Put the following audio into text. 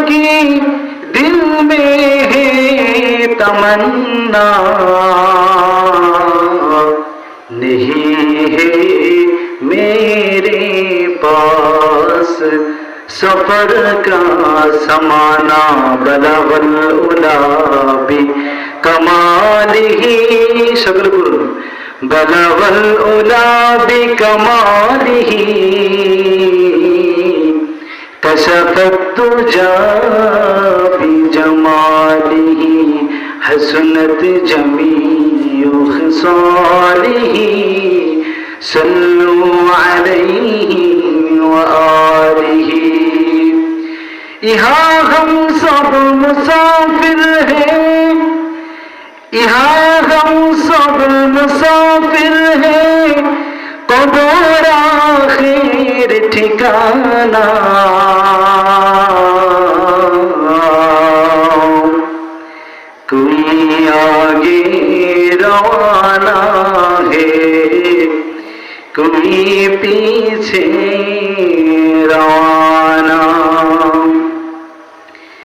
की दिल में है तमन्ना, नहीं है मेरे पास सफर का समाना। बलवल उला भी कमालिही, शक्ल बोलो, बलवल उला भी कमालिही, कशफत तुजा भी जमालिही, हसनत जमीउ खिसालिही, सल्लु अलैहि व आलिही। यहाँ हम सब मुसाफिर हैं, यहाँ हम सब मुसाफिर हैं, कब्र आखिर ठिकाना। कोई आगे रवाना है, कोई पीछे